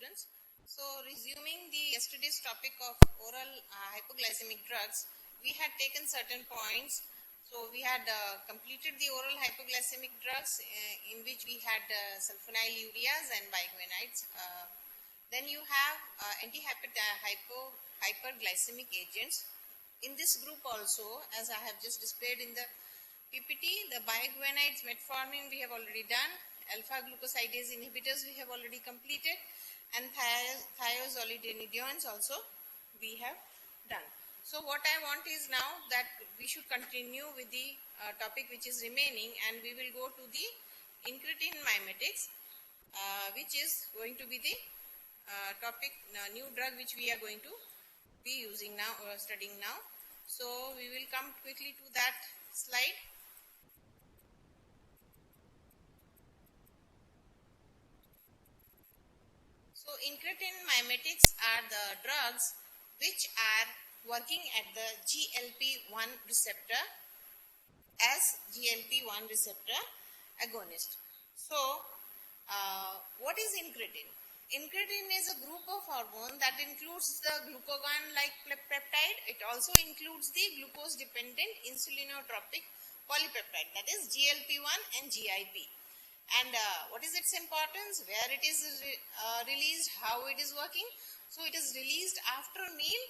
students. So resuming the yesterday's topic of oral hypoglycemic drugs, we had taken certain points. So we had completed the oral hypoglycemic drugs in which we had sulfonylureas and biguanides. Then you have hyperglycemic agents. In this group also, as I have just displayed in the PPT, the biguanides, metformin we have already done, alpha-glucosidase inhibitors we have already completed, and thiazolidinediones also we have done. So what I want is now that we should continue with the topic which is remaining, and we will go to the incretin mimetics, which is going to be the topic, new drug which we are going to be using now or studying now. So we will come quickly to that slide. So incretin mimetics are the drugs which are working at the GLP-1 receptor as GLP-1 receptor agonist. So what is incretin? Incretin is a group of hormone that includes the glucagon-like peptide. It also includes the glucose-dependent insulinotropic polypeptide, that is GLP-1 and GIP. And what is its importance? Where it is released, how it is working. So it is released after a meal,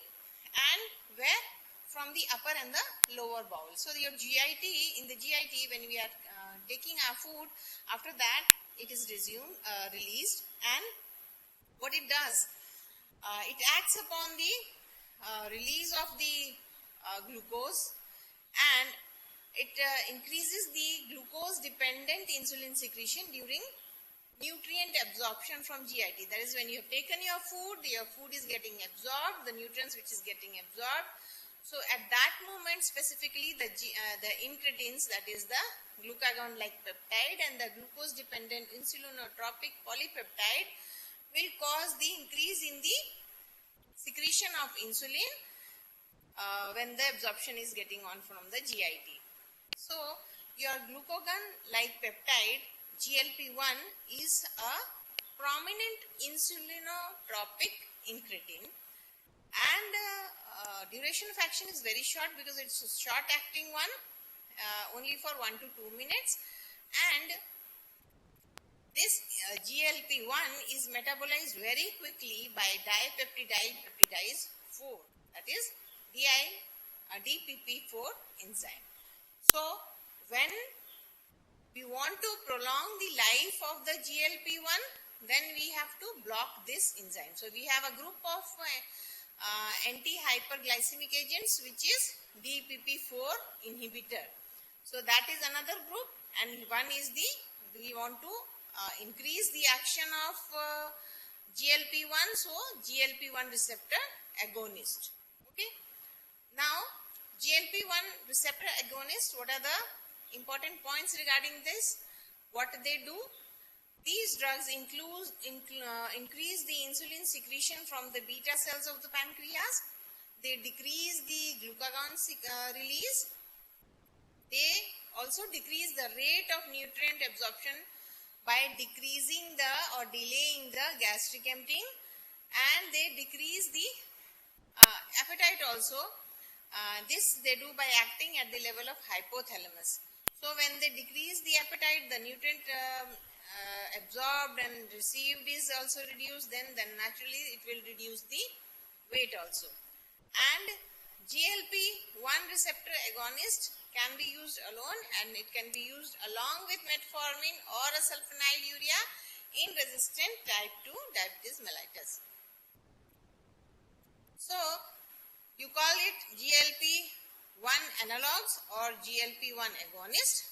and where? From the upper and the lower bowel. So your GIT, in the GIT, when we are taking our food, after that it is released, and what it does, it acts upon the release of the glucose, and it increases the glucose-dependent insulin secretion during nutrient absorption from GIT. That is, when you have taken your food is getting absorbed, the nutrients which is getting absorbed. So at that moment specifically, the incretins, that is the glucagon-like peptide and the glucose-dependent insulinotropic polypeptide, will cause the increase in the secretion of insulin when the absorption is getting on from the GIT. So your glucagon-like peptide GLP-1 is a prominent insulinotropic incretin, and duration of action is very short because it's a short acting one, only for 1 to 2 minutes, and this GLP-1 is metabolized very quickly by dipeptidyl peptidase 4, that is DPP4 enzyme. So when we want to prolong the life of the GLP-1, then we have to block this enzyme. So we have a group of anti-hyperglycemic agents, which is DPP4 inhibitor. So that is another group, and one is we want to increase the action of GLP-1, so GLP-1 receptor agonist. Okay. Now GLP-1 receptor agonist, what are the important points regarding this? What they do? These drugs increase the insulin secretion from the beta cells of the pancreas. They decrease the glucagon release. They also decrease the rate of nutrient absorption by decreasing or delaying the gastric emptying, and they decrease the appetite also. This they do by acting at the level of hypothalamus. So when they decrease the appetite, the nutrient absorbed and received is also reduced, then naturally it will reduce the weight also. And GLP-1 receptor agonist can be used alone, and it can be used along with metformin or a sulfonylurea in resistant type 2 diabetes mellitus. So you call it GLP-1 analogs or GLP-1 agonist.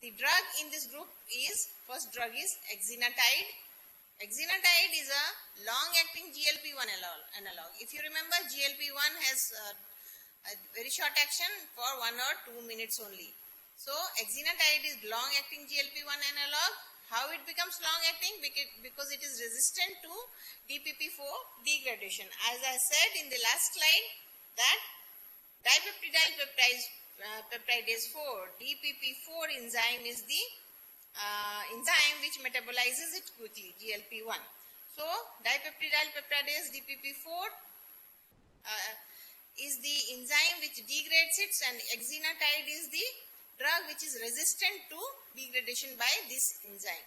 The drug in this group is, first drug is exenatide. Exenatide is a long-acting GLP-1 analog. If you remember, GLP-1 has a very short action for 1 or 2 minutes only. So exenatide is long-acting GLP-1 analog. How it becomes long-acting? Because it is resistant to DPP4 degradation. As I said in the last slide, that dipeptidyl peptidase 4, DPP4 enzyme is the enzyme which metabolizes it quickly, GLP-1. So dipeptidyl peptidase DPP4 is the enzyme which degrades it, and exenatide is the drug which is resistant to degradation by this enzyme.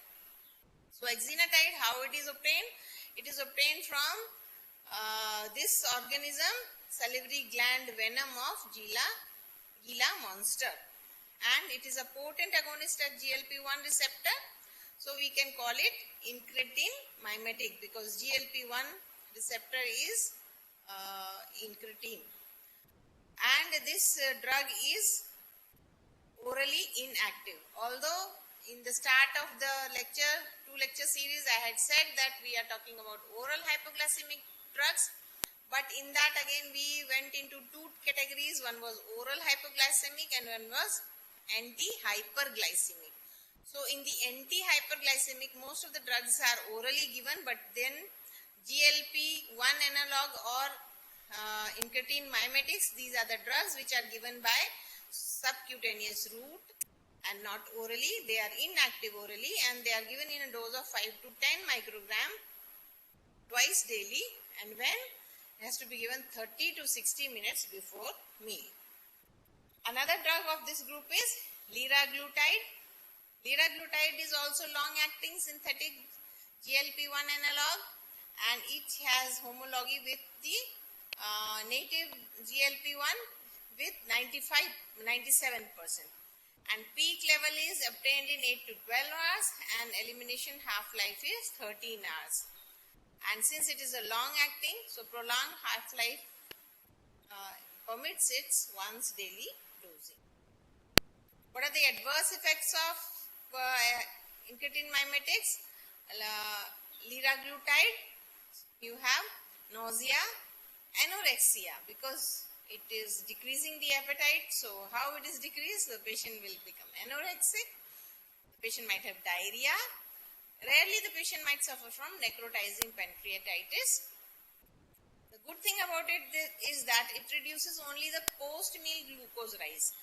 So exenatide, how it is obtained? It is obtained from this organism, salivary gland venom of Gila monster, and it is a potent agonist at GLP-1 receptor. So we can call it incretin mimetic because GLP-1 receptor is incretin, and this drug is orally inactive. Although in the start of the two lecture series, I had said that we are talking about oral hypoglycemic drugs, but in that again we went into two categories. One was oral hypoglycemic and one was anti-hyperglycemic. So in the anti-hyperglycemic, most of the drugs are orally given, but then GLP-1 analog or incretin mimetics, these are the drugs which are given by subcutaneous route and not orally. They are inactive orally and they are given in a dose of 5 to 10 microgram twice daily, and when it has to be given 30 to 60 minutes before meal. Another drug of this group is liraglutide. Liraglutide is also long-acting synthetic GLP-1 analog, and it has homology with the native GLP-1 with 97%, and peak level is obtained in 8 to 12 hours and elimination half-life is 13 hours. And since it is a long-acting, so prolonged half-life permits its once daily dosing. What are the adverse effects of incretin mimetics? Liraglutide, you have nausea, anorexia, because it is decreasing the appetite. So how it is decreased? The patient will become anorexic. The patient might have diarrhea. Rarely the patient might suffer from necrotizing pancreatitis. The good thing about it is that it reduces only the post-meal glucose rise.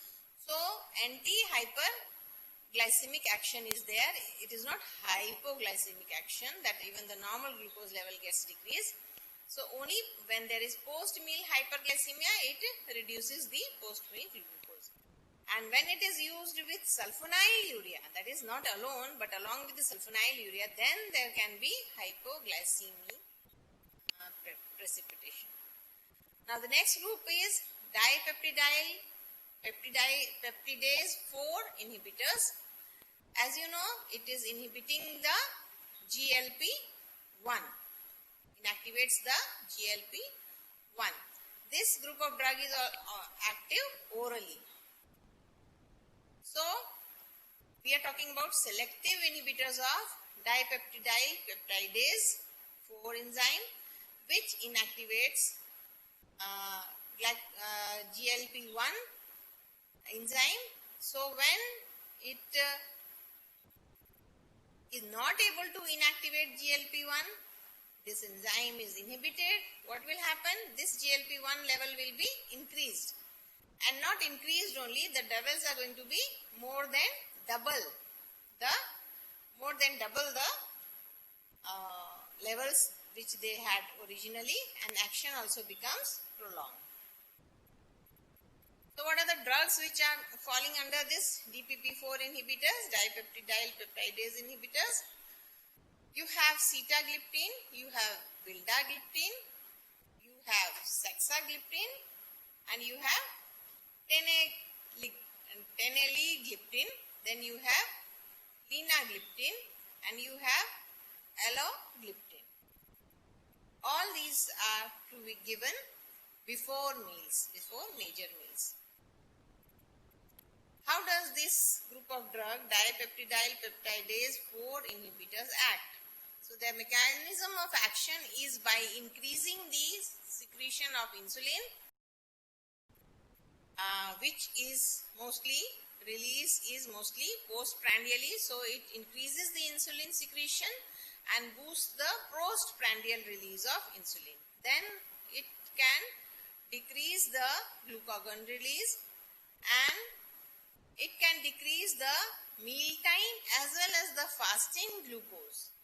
So anti-hyperglycemic action is there. It is not hypoglycemic action, that even the normal glucose level gets decreased. So only when there is post-meal hyperglycemia, it reduces the post-meal glucose. And when it is used with sulfonylurea, that is not alone, but along with the sulfonylurea, then there can be hypoglycemia precipitation. Now the next group is peptidase 4 inhibitors. As you know, it is inhibiting the GLP-1. Inactivates the GLP-1. This group of drug is active orally. So we are talking about selective inhibitors of dipeptidyl peptidase 4 enzyme, which inactivates GLP-1 enzyme. So when it is not able to inactivate GLP-1, this enzyme is inhibited, what will happen? This GLP-1 level will be increased. And not increased only, the levels are going to be more than double the levels which they had originally, and action also becomes prolonged. So what are the drugs which are falling under this DPP4 inhibitors, dipeptidyl peptidase inhibitors? You have sitagliptin, you have vildagliptin, you have saxagliptin, and you have teneligliptin, then you have linagliptin, and you have alogliptin. All these are to be given before meals, before major meals. How does this group of drug, dipeptidyl peptidase 4 inhibitors, act? So their mechanism of action is by increasing the secretion of insulin, which is mostly postprandially. So it increases the insulin secretion and boosts the postprandial release of insulin. Then it can decrease the glucagon release, and it can decrease the meal time as well as the fasting glucose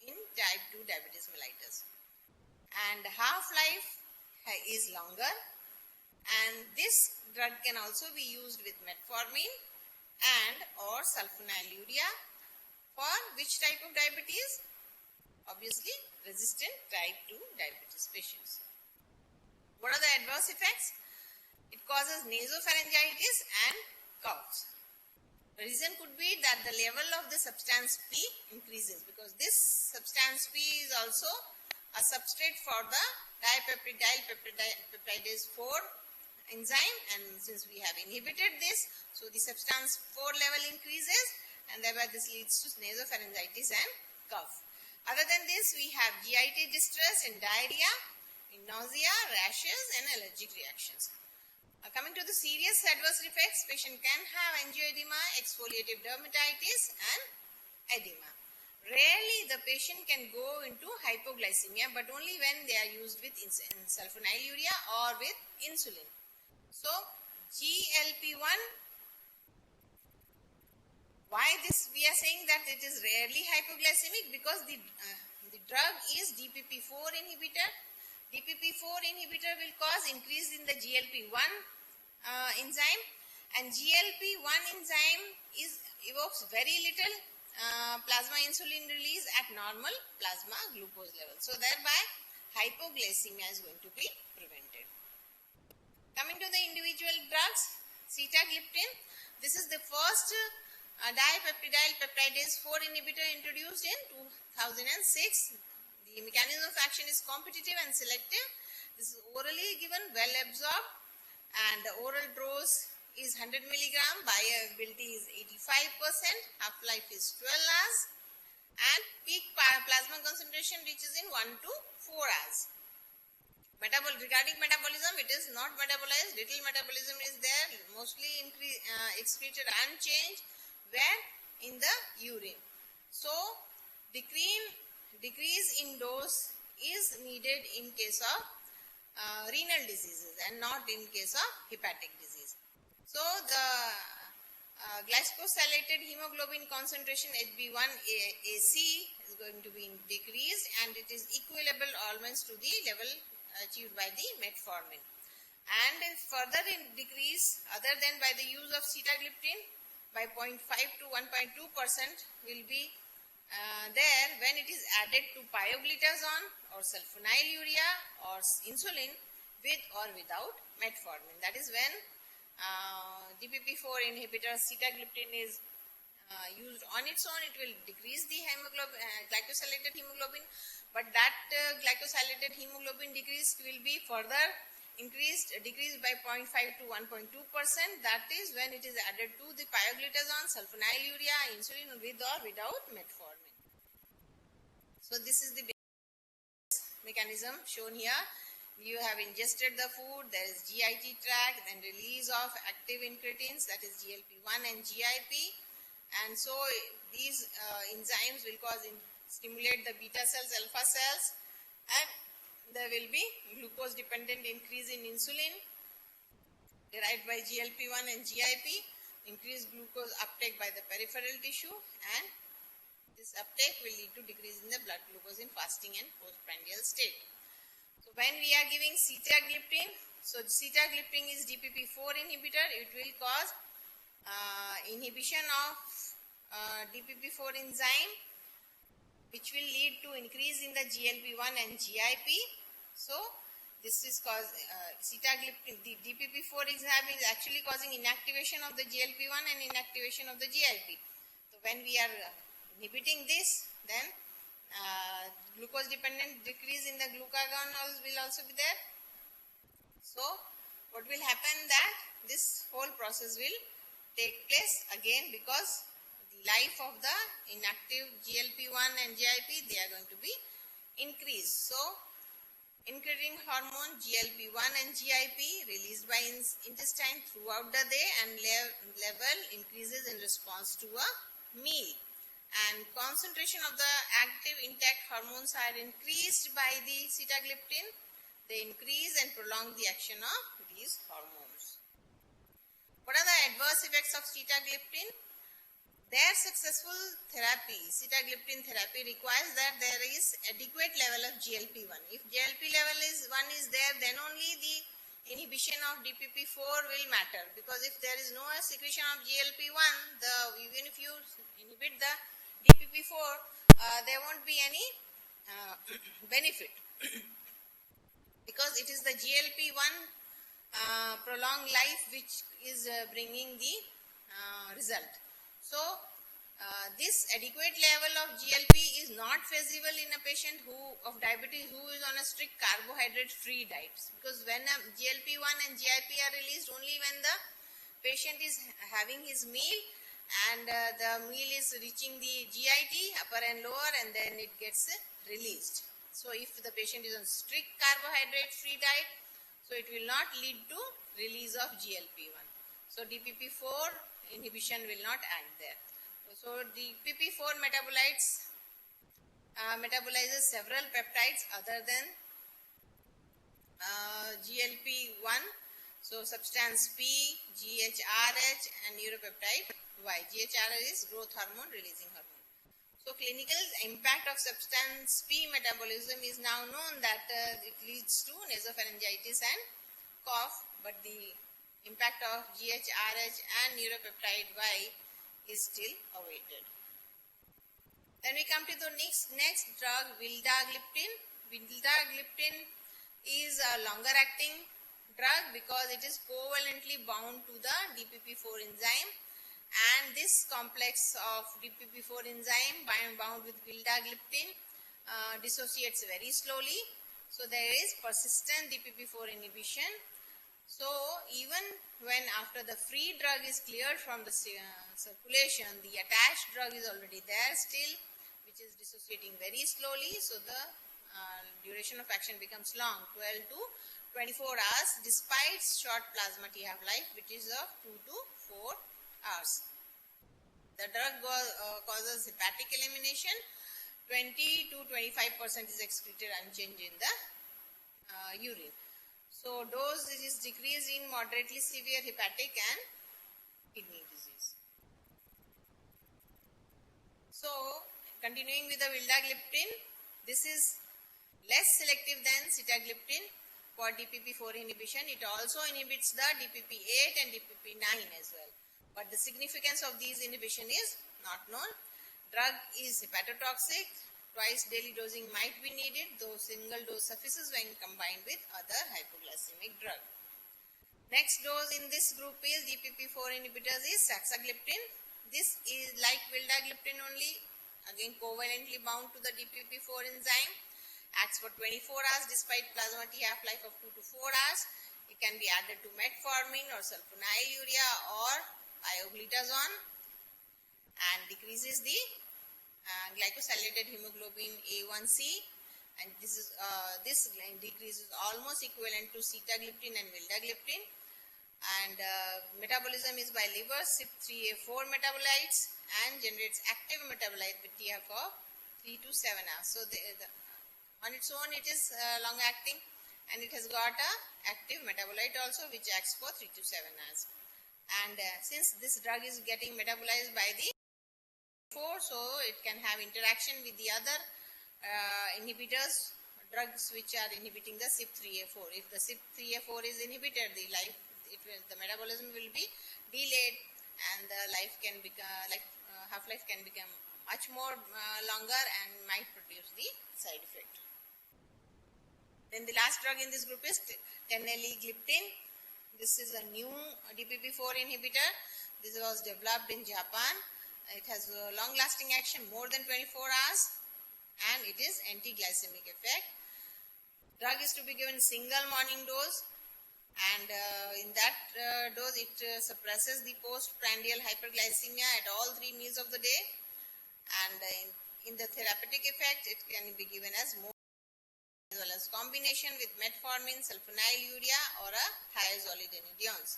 in type 2 diabetes mellitus. And half-life is longer, and this drug can also be used with metformin and or sulfonylurea for which type of diabetes? Obviously, resistant type 2 diabetes patients. What are the adverse effects? It causes nasopharyngitis and coughs. The reason could be that the level of the substance P increases, because this substance P is also a substrate for the dipeptidyl peptidase 4 enzyme, and since we have inhibited this, so the substance 4 level increases, and thereby this leads to nasopharyngitis and cough. Other than this, we have GIT distress and diarrhea, nausea, rashes and allergic reactions. Coming to the serious adverse effects, patient can have angioedema, exfoliative dermatitis and edema. Rarely the patient can go into hypoglycemia, but only when they are used with sulfonylurea or with insulin. So GLP-1, why this we are saying that it is rarely hypoglycemic? Because the drug is DPP-4 inhibitor. DPP-4 inhibitor will cause increase in the GLP-1 enzyme, and GLP-1 enzyme evokes very little plasma insulin release at normal plasma glucose level. So thereby hypoglycemia is going to be prevented. Coming to the individual drugs, sitagliptin. This is the first dipeptidyl peptidase 4 inhibitor introduced in 2006. The mechanism of action is competitive and selective. This is orally given, well absorbed, and the oral dose is 100 mg. Bioavailability is 85%. Half-life is 12 hours, and peak plasma concentration reaches in 1 to 4 hours. Regarding metabolism, it is not metabolized. Little metabolism is there, mostly excreted unchanged, where in the urine. So decrease in dose is needed in case of renal diseases and not in case of hepatic disease. So the glycosylated hemoglobin concentration HbA1c is going to be decreased, and it is equivalent almost to the level achieved by the metformin. And further decrease other than by the use of sitagliptin by 0.5 to 1.2% will be there when it is added to pioglitazone or sulfonylurea or insulin with or without metformin. That is when DPP-4 inhibitor sitagliptin is used on its own, it will decrease the glycosylated hemoglobin, but that glycosylated hemoglobin decrease will be further decreased by 0.5 to 1.2%. That is when it is added to the pioglitazone, sulfonylurea, insulin with or without metformin. So this is the mechanism shown here. You have ingested the food, there is GIT tract, then release of active incretins, that is GLP-1 and GIP, and so these enzymes will stimulate the beta cells, alpha cells, and there will be glucose dependent increase in insulin derived by GLP-1 and GIP, increased glucose uptake by the peripheral tissue, and this uptake will lead to decrease in the blood glucose in fasting and postprandial state. So when we are giving sitagliptin, so sitagliptin is DPP-4 inhibitor, it will cause inhibition of DPP-4 enzyme, which will lead to increase in the GLP-1 and GIP. So this is cause sitagliptin, the DPP-4 enzyme is actually causing inactivation of the GLP-1 and inactivation of the GIP. So when we are inhibiting this, then glucose dependent decrease in the glucagon will also be there. So what will happen that this whole process will take place again, because the life of the inactive GLP-1 and GIP, they are going to be increased. So incretin hormone GLP-1 and GIP released by intestine throughout the day, and level increases in response to a meal, and concentration of the active intact hormones are increased by the sitagliptin. They increase and prolong the action of these hormones. What are the adverse effects of sitagliptin? Their successful therapy, sitagliptin therapy, requires that there is adequate level of GLP-1. If GLP level is 1 is there, then only the inhibition of DPP-4 will matter, because if there is no secretion of GLP-1, even if you inhibit the DPP-4, there won't be any benefit because it is the GLP-1 prolonged life which is bringing the result. So, this adequate level of GLP is not feasible in a patient of diabetes who is on a strict carbohydrate free diet, because when GLP-1 and GIP are released only when the patient is having his meal and the meal is reaching the GIT, upper and lower, and then it gets released. So, if the patient is on strict carbohydrate free diet, so it will not lead to release of GLP-1. So, DPP-4 inhibition will not act there. So, the DPP-4 metabolizes several peptides other than GLP-1. So, substance P, GHRH and neuropeptide Y. GHRH is growth hormone releasing hormone. So, clinical impact of substance P metabolism is now known that it leads to nasopharyngitis and cough, but the impact of GHRH and neuropeptide Y is still awaited. Then we come to the next drug, vildagliptin. Vildagliptin is a longer acting drug because it is covalently bound to the DPP-4 enzyme, and this complex of DPP-4 enzyme bound with vildagliptin dissociates very slowly. So there is persistent DPP-4 inhibition. So even when after the free drug is cleared from the circulation, the attached drug is already there still, which is dissociating very slowly. So the duration of action becomes long, 12 to 24 hours, despite short plasma T half-life, which is of 2 to 4 hours. The drug causes hepatic elimination. 20 to 25% is excreted unchanged in the urine. So, dose is decreased in moderately severe hepatic and kidney disease. So, continuing with the vildagliptin, this is less selective than sitagliptin for DPP-4 inhibition. It also inhibits the DPP-8 and DPP-9 as well. But the significance of these inhibition is not known. Drug is hepatotoxic. Twice daily dosing might be needed, though single dose suffices when combined with other hypoglycemic drug. Next dose in this group is DPP-4 inhibitors is saxagliptin. This is like vildagliptin only, again covalently bound to the DPP-4 enzyme, acts for 24 hours despite plasma T half-life of 2 to 4 hours. It can be added to metformin or sulfonylurea or pioglitazone and decreases the glycosylated hemoglobin A1C, and this decrease is almost equivalent to sitagliptin and vildagliptin, and metabolism is by liver CYP3A4 metabolites and generates active metabolite with TF of 3 to 7 hours. So on its own it is long acting, and it has got a active metabolite also which acts for 3 to 7 hours, and since this drug is getting metabolized by the so it can have interaction with the other inhibitors, drugs which are inhibiting the CYP3A4. If the CYP3A4 is inhibited, the metabolism will be delayed, and the life can become half-life can become much more longer and might produce the side effect. Then the last drug in this group is teneligliptin. This is a new DPP-4 inhibitor. This was developed in Japan. It has a long-lasting action, more than 24 hours, and it is anti-glycemic effect. Drug is to be given single morning dose, and in that dose it suppresses the postprandial hyperglycemia at all 3 meals of the day, and in the therapeutic effect it can be given as more as well as combination with metformin, sulfonylurea or a thiazolidinediones.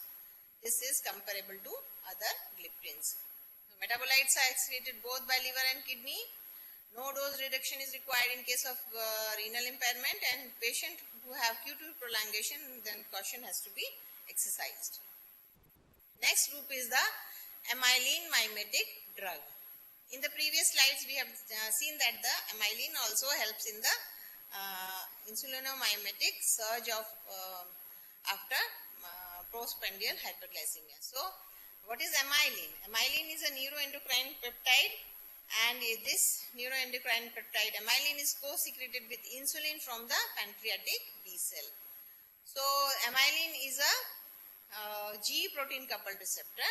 This is comparable to other gliptins. Metabolites are excreted both by liver and kidney. No dose reduction is required in case of renal impairment, and patient who have QT prolongation, then caution has to be exercised. Next group is the amylin mimetic drug. In the previous slides, we have seen that the amylin also helps in the insulinomimetic surge of after postprandial hyperglycemia. So, what is amylin? Amylin is a neuroendocrine peptide, and this neuroendocrine peptide amylin is co-secreted with insulin from the pancreatic B cell. So, amylin is a G protein coupled receptor,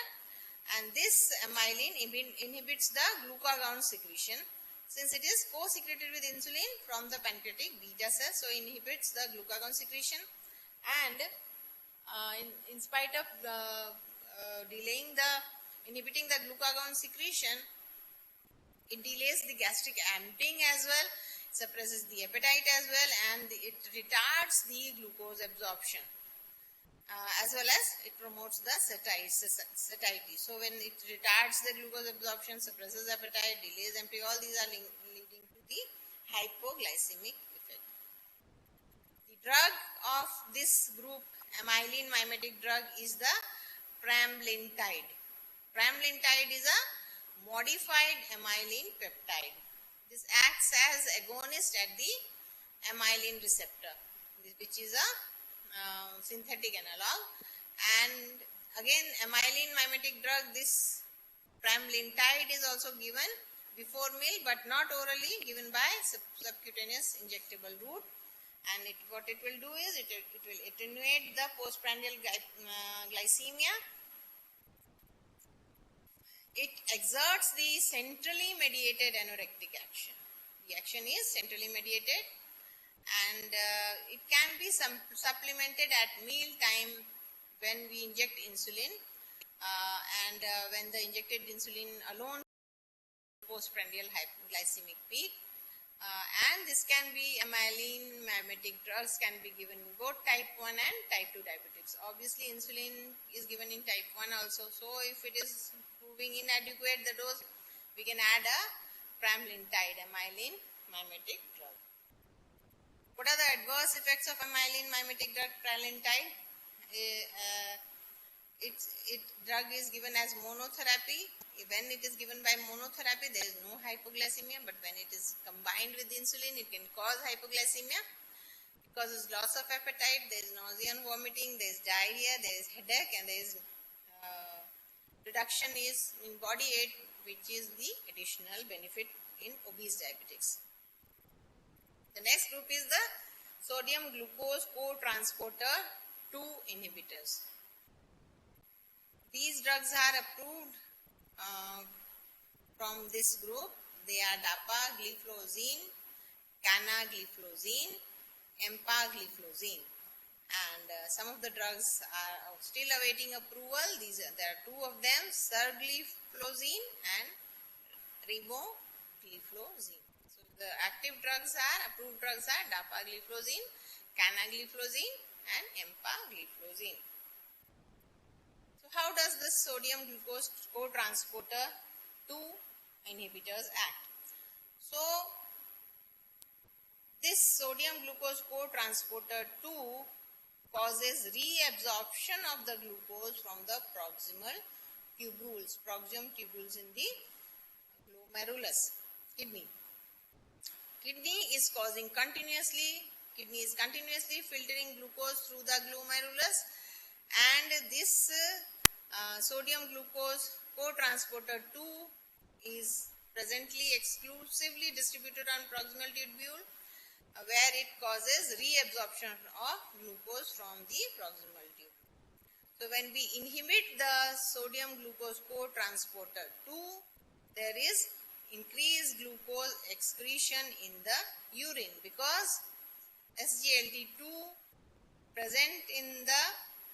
and this amylin inhibits the glucagon secretion. Since it is co-secreted with insulin from the pancreatic beta cell, so inhibits the glucagon secretion, and in spite of inhibiting the glucagon secretion, it delays the gastric emptying as well, suppresses the appetite as well, and it retards the glucose absorption. As well as it promotes the satiety. So when it retards the glucose absorption, suppresses appetite, delays emptying, all these are leading to the hypoglycemic effect. The drug of this group, amylin mimetic drug, is the pramlintide. Pramlintide is a modified amylin peptide. This acts as agonist at the amylin receptor, which is a synthetic analog, and again amylin mimetic drug, this pramlintide is also given before meal but not orally, given by subcutaneous injectable route, and what it will do is it will attenuate the postprandial glycemia. It exerts the centrally mediated anorectic action. The action is centrally mediated, and it can be supplemented at meal time when we inject insulin, and when the injected insulin alone postprandial hypoglycemic peak, and this can be amylin mimetic drugs can be given in both type 1 and type 2 diabetics. Obviously insulin is given in type 1 also, so if it is proving inadequate the dose, we can add a pramlintide amylin mimetic drug. What are the adverse effects of amylin mimetic drug pramlintide? Drug is given as monotherapy. When it is given by monotherapy, there is no hypoglycemia, but when it is combined with insulin, it can cause hypoglycemia. It causes loss of appetite, there is nausea and vomiting, there is diarrhea, there is headache, and there is reduction in body weight, which is the additional benefit in obese diabetics. The next group is the sodium glucose cotransporter 2 inhibitors. These drugs are approved from this group. They are dapagliflozin, canagliflozin, empagliflozin, and some of the drugs are still awaiting approval. There are two of them, sergliflozin and riboflavin. The active drugs approved drugs are dapagliflozin, canagliflozin and empagliflozin. So how does this sodium glucose cotransporter 2 inhibitors act? So this sodium glucose cotransporter 2 causes reabsorption of the glucose from the proximal tubules, in the glomerulus, kidney. Kidney is continuously filtering glucose through the glomerulus, and this sodium glucose cotransporter 2 is presently exclusively distributed on proximal tubule, where it causes reabsorption of glucose from the proximal tubule. So when we inhibit the sodium glucose cotransporter 2, there is increased glucose excretion in the urine, because SGLT2 present in the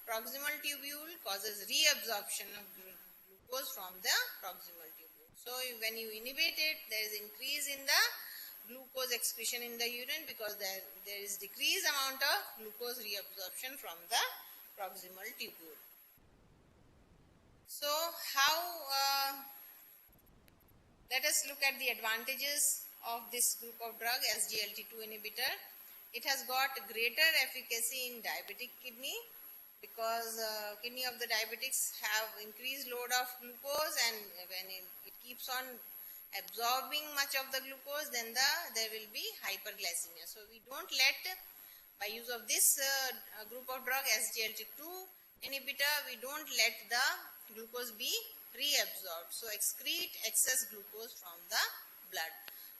proximal tubule causes reabsorption of glucose from the proximal tubule. So when you inhibit it, there is increase in the glucose excretion in the urine, because there is decreased amount of glucose reabsorption from the proximal tubule. So let us look at the advantages of this group of drug, SGLT2 inhibitor. It has got greater efficacy in diabetic kidney, because kidney of the diabetics have increased load of glucose, and when it keeps on absorbing much of the glucose, then there will be hyperglycemia. So we don't let, by use of this group of drug SGLT2 inhibitor, we don't let the glucose be reabsorbed. So excrete excess glucose from the blood.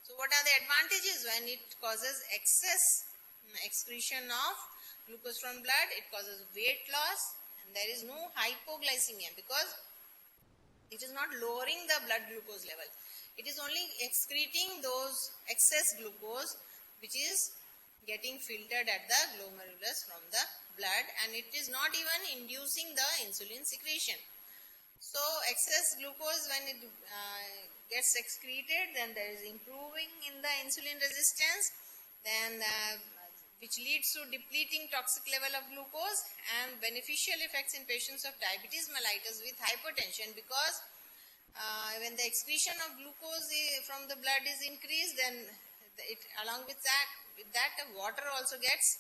So what are the advantages when it causes excess excretion of glucose from blood? It causes weight loss, and there is no hypoglycemia because it is not lowering the blood glucose level. It is only excreting those excess glucose which is getting filtered at the glomerulus from the blood, and it is not even inducing the insulin secretion. So excess glucose, when it gets excreted, then there is improving in the insulin resistance, then which leads to depleting toxic level of glucose and beneficial effects in patients of diabetes mellitus with hypertension, because when the excretion of glucose from the blood is increased, then along with that water also gets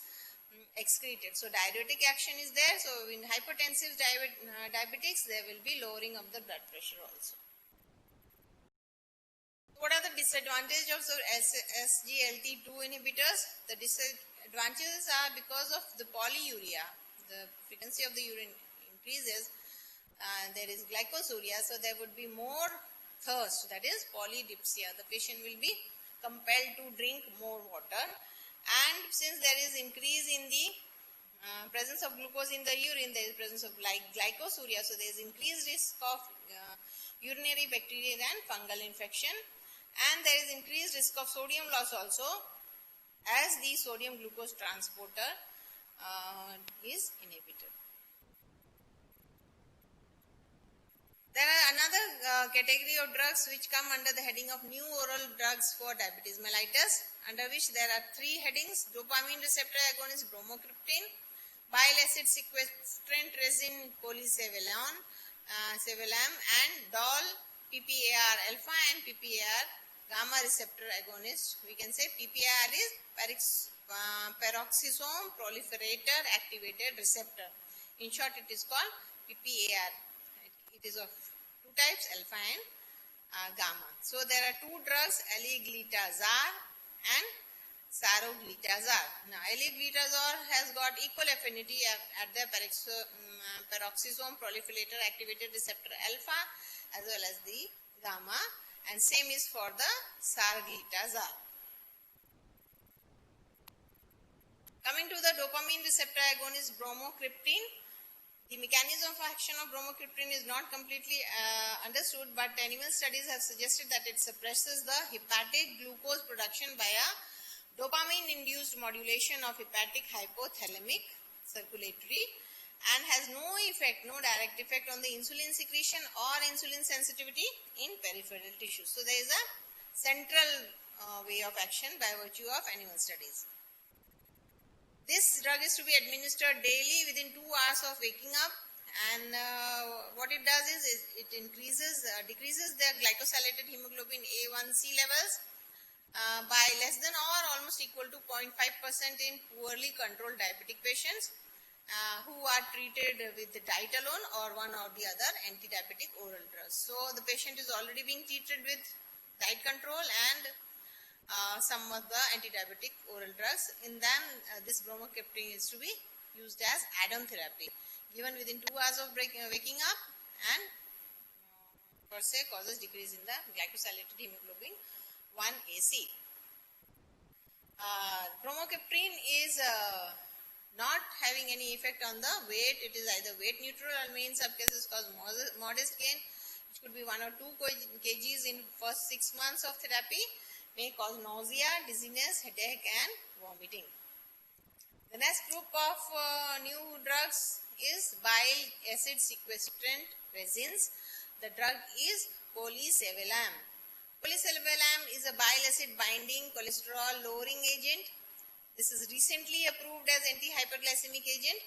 excreted. So diuretic action is there. So in hypertensive diabetics, there will be lowering of the blood pressure also. What are the disadvantages of SGLT2 inhibitors? The disadvantages are because of the polyuria. The frequency of the urine increases. There is glycosuria, so there would be more thirst, that is polydipsia. The patient will be compelled to drink more water, and since there is increase in the presence of glucose in the urine, there is presence of glycosuria, so there is increased risk of urinary bacterial and fungal infection, and there is increased risk of sodium loss also, as the sodium glucose transporter is inhibited. There are another category of drugs which come under the heading of new oral drugs for diabetes mellitus, under which there are three headings: dopamine receptor agonist bromocriptine, bile acid sequestrant resin polycevalam, and DOL PPAR alpha and PPAR gamma receptor agonist. We can say PPAR is peroxisome proliferator activated receptor. In short, it is called PPAR. It is of two types, alpha and gamma. So there are two drugs, aliglitazar and saroglitazar. Now aliglitazar has got equal affinity at the peroxisome proliferator activated receptor alpha as well as the gamma, and same is for the saroglitazar. Coming to the dopamine receptor agonist bromocriptine, the mechanism of action of bromocriptine is not completely understood, but animal studies have suggested that it suppresses the hepatic glucose production by a dopamine-induced modulation of hepatic hypothalamic circulatory, and has no direct effect on the insulin secretion or insulin sensitivity in peripheral tissues. So there is a central way of action by virtue of animal studies. This drug is to be administered daily within 2 hours of waking up, and what it does is it decreases the glycosylated hemoglobin A1C levels by less than or almost equal to 0.5% in poorly controlled diabetic patients who are treated with the diet alone or one or the other anti-diabetic oral drugs. So the patient is already being treated with diet control and some of the anti-diabetic oral drugs. In them, this bromocriptine is to be used as add-on therapy, given within 2 hours of waking up, and per se causes decrease in the glycosylated hemoglobin 1AC. Bromocriptine is not having any effect on the weight. It is either weight neutral or may in some cases cause modest gain, which could be 1 or 2 kgs in first 6 months of therapy. May cause nausea, dizziness, headache and vomiting. The next group of new drugs is bile acid sequestrant resins. The drug is polycevalam. Polycevalam is a bile acid binding cholesterol lowering agent. This is recently approved as anti-hyperglycemic agent,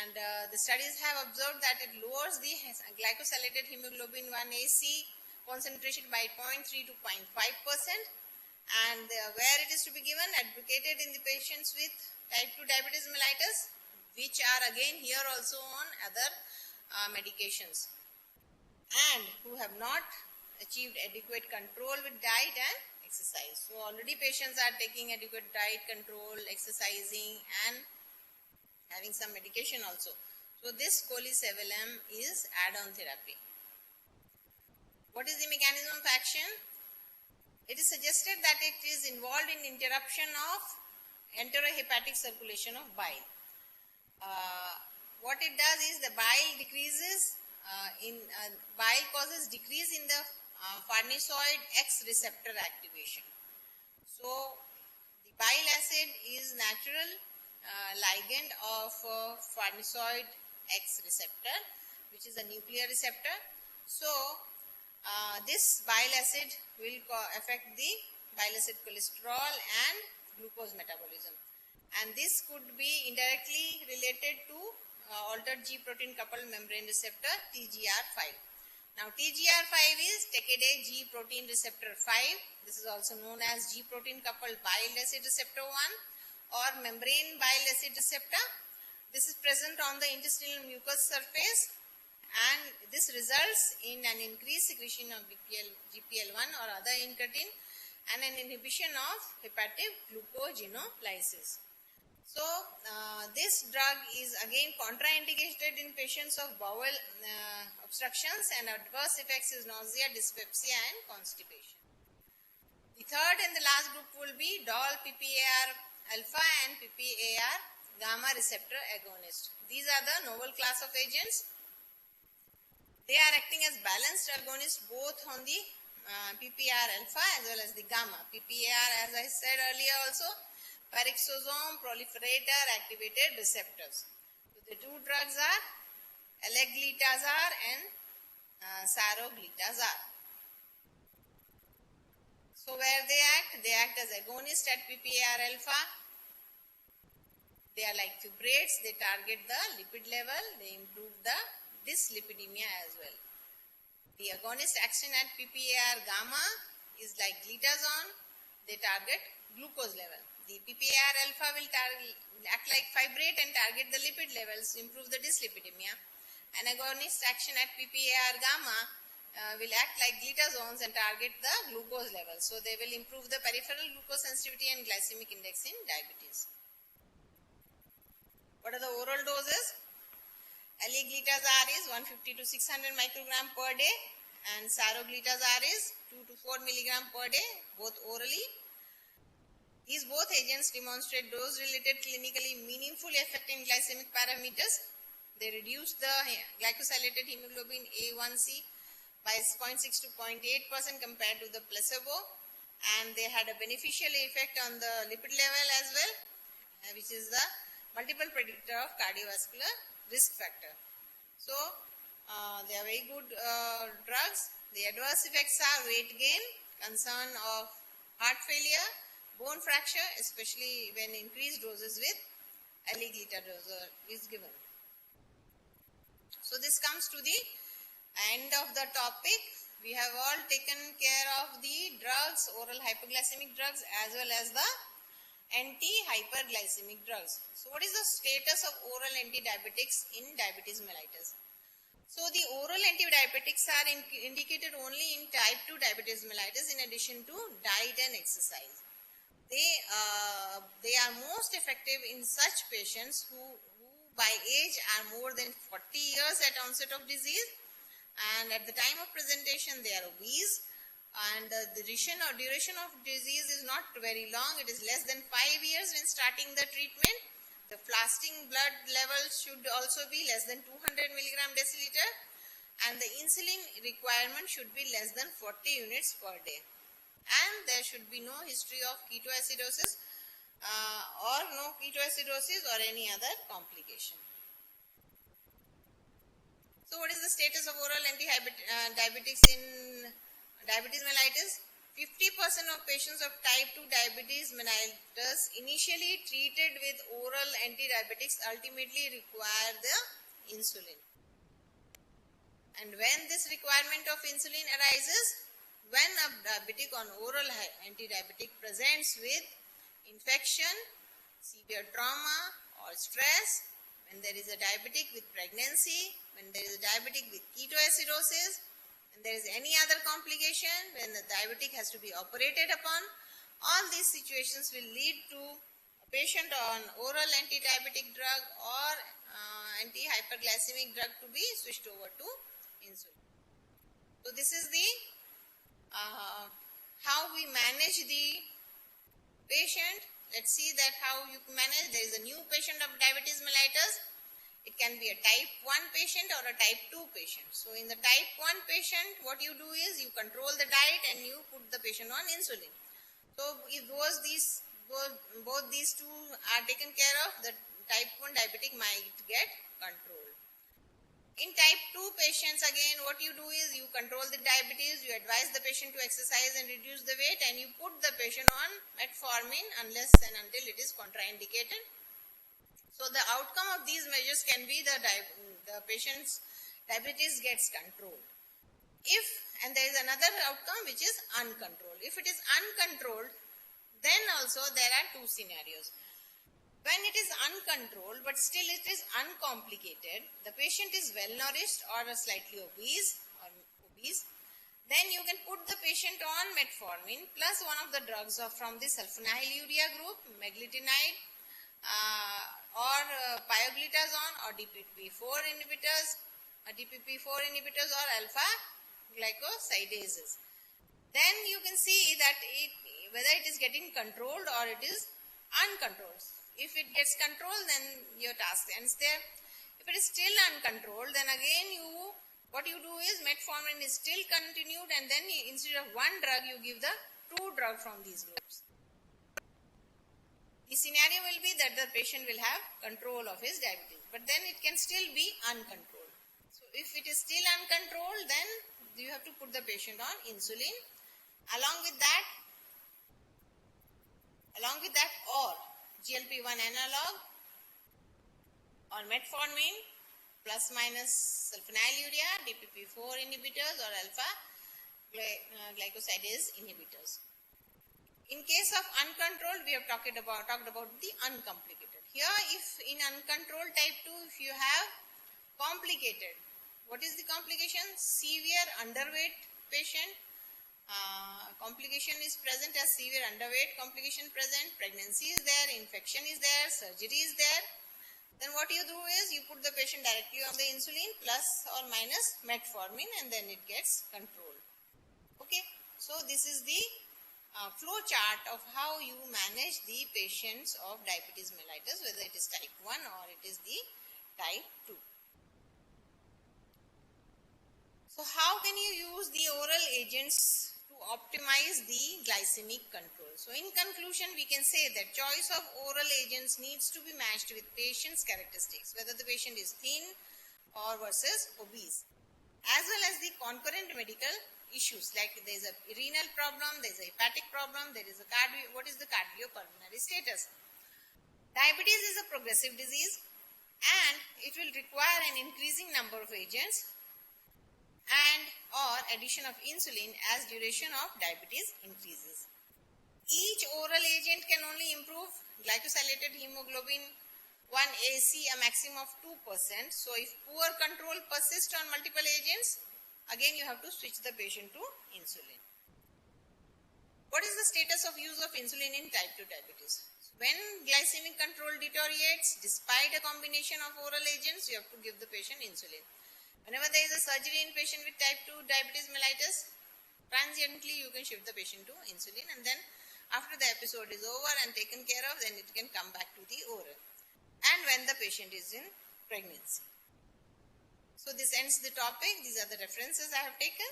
and the studies have observed that it lowers the glycosylated hemoglobin 1AC concentration by 0.3 to 0.5%. And where it is to be given, advocated in the patients with type 2 diabetes mellitus, which are again here also on other medications, and who have not achieved adequate control with diet and exercise. So already patients are taking adequate diet control, exercising, and having some medication also. So this colesevelam is add-on therapy. What is the mechanism of action? It is suggested that it is involved in interruption of enterohepatic circulation of bile. What it does is the bile decreases bile causes decrease in the farnesoid X receptor activation. So the bile acid is natural ligand of farnesoid X receptor, which is a nuclear receptor. So this bile acid will affect the bile acid cholesterol and glucose metabolism, and this could be indirectly related to altered G protein coupled membrane receptor TGR5. Now TGR5 is Takeda G protein receptor 5. This is also known as G protein coupled bile acid receptor 1 or membrane bile acid receptor. This is present on the intestinal mucous surface, and this results in an increased secretion of GPL1 or other incretin and an inhibition of hepatic glucogenolysis. So this drug is again contraindicated in patients of bowel obstructions, and adverse effects is nausea, dyspepsia, and constipation. The third and the last group will be DOL PPAR alpha and PPAR gamma receptor agonist. These are the novel class of agents. They are acting as balanced agonists both on the PPAR alpha as well as the gamma. PPAR, as I said earlier also, peroxisome proliferator activated receptors. So the two drugs are aleglitazar and saroglitazar. So where they act as agonists at PPAR alpha. They are like fibrates, they target the lipid level, they improve the dyslipidemia as well. The agonist action at PPAR gamma is like glitazone, they target glucose level. The PPAR alpha will act like fibrate and target the lipid levels, improve the dyslipidemia. An agonist action at PPAR gamma will act like glitazones and target the glucose level. So they will improve the peripheral glucose sensitivity and glycemic index in diabetes. What are the oral doses? Aleglitazar is 150 to 600 microgram per day, and saroglitazar is 2 to 4 milligram per day, both orally. These both agents demonstrate dose-related clinically meaningful effect in glycemic parameters. They reduce the glycosylated hemoglobin A1C by 0.6 to 0.8% compared to the placebo, and they had a beneficial effect on the lipid level as well, which is the multiple predictor of cardiovascular risk factor. So they are very good drugs. The adverse effects are weight gain, concern of heart failure, bone fracture, especially when increased doses with aleglitazar is given. So this comes to the end of the topic. We have all taken care of the drugs, oral hypoglycemic drugs as well as the anti-hyperglycemic drugs. So what is the status of oral antidiabetics in diabetes mellitus? So the oral antidiabetics are indicated only in type 2 diabetes mellitus in addition to diet and exercise. They are most effective in such patients who by age are more than 40 years at onset of disease, and at the time of presentation they are obese, and the duration of disease is not very long. It is less than 5 years when starting the treatment. The fasting blood level should also be less than 200 milligram deciliter, and the insulin requirement should be less than 40 units per day. And there should be no history of ketoacidosis or no ketoacidosis or any other complication. So what is the status of oral anti-diabetics in diabetes mellitus? 50% of patients of type 2 diabetes mellitus initially treated with oral anti-diabetics ultimately require the insulin. And when this requirement of insulin arises, when a diabetic on oral anti-diabetic presents with infection, severe trauma or stress, when there is a diabetic with pregnancy, when there is a diabetic with ketoacidosis, and there is any other complication, when the diabetic has to be operated upon, all these situations will lead to a patient on oral anti-diabetic drug or anti-hyperglycemic drug to be switched over to insulin. So this is the how we manage the patient. Let's see that how you manage. There is a new patient of diabetes mellitus. It can be a type 1 patient or a type 2 patient. So in the type 1 patient, what you do is you control the diet and you put the patient on insulin. So if both these two are taken care of, the type 1 diabetic might get controlled. In type 2 patients, again, what you do is you control the diabetes, you advise the patient to exercise and reduce the weight, and you put the patient on metformin unless and until it is contraindicated. So the outcome of these measures can be the patient's diabetes gets controlled. And there is another outcome which is uncontrolled. If it is uncontrolled, then also there are two scenarios. When it is uncontrolled but still it is uncomplicated, the patient is well nourished or slightly obese, then you can put the patient on metformin plus one of the drugs from the sulfonylurea group, meglitinide, or pioglitazone or DPP4 inhibitors, or alpha glycosidases. Then you can see that whether it is getting controlled or it is uncontrolled. If it gets controlled, then your task ends there. If it is still uncontrolled, then again what you do is metformin is still continued, and then instead of one drug, you give the two drugs from these groups. The scenario will be that the patient will have control of his diabetes, but then it can still be uncontrolled. So if it is still uncontrolled, then you have to put the patient on insulin. Along with that, or GLP-1 analog or metformin plus minus sulfonylurea, DPP4 inhibitors or alpha glycosidase inhibitors. In case of uncontrolled, we have talked about the uncomplicated. Here, if in uncontrolled type 2, if you have complicated, what is the complication? Severe underweight patient. Complication is present as severe underweight complication present, pregnancy is there, infection is there, surgery is there. Then what you do is you put the patient directly on the insulin plus or minus metformin, and then it gets controlled. Okay, so this is the flow chart of how you manage the patients of diabetes mellitus, whether it is type 1 or it is the type 2. So how can you use the oral agents to optimize the glycemic control? So in conclusion, we can say that choice of oral agents needs to be matched with patient's characteristics, whether the patient is thin or versus obese, as well as the concurrent medical issues like there is a renal problem, there is a hepatic problem, there is a what is the cardiopulmonary status. Diabetes is a progressive disease and it will require an increasing number of agents and or addition of insulin as duration of diabetes increases. Each oral agent can only improve glycosylated hemoglobin 1AC a maximum of 2%. So if poor control persists on multiple agents, again you have to switch the patient to insulin. What is the status of use of insulin in type 2 diabetes? When glycemic control deteriorates, despite a combination of oral agents, you have to give the patient insulin. Whenever there is a surgery in patient with type 2 diabetes mellitus, transiently you can shift the patient to insulin, and then after the episode is over and taken care of, then it can come back to the oral. And when the patient is in pregnancy. So this ends the topic. These are the references I have taken.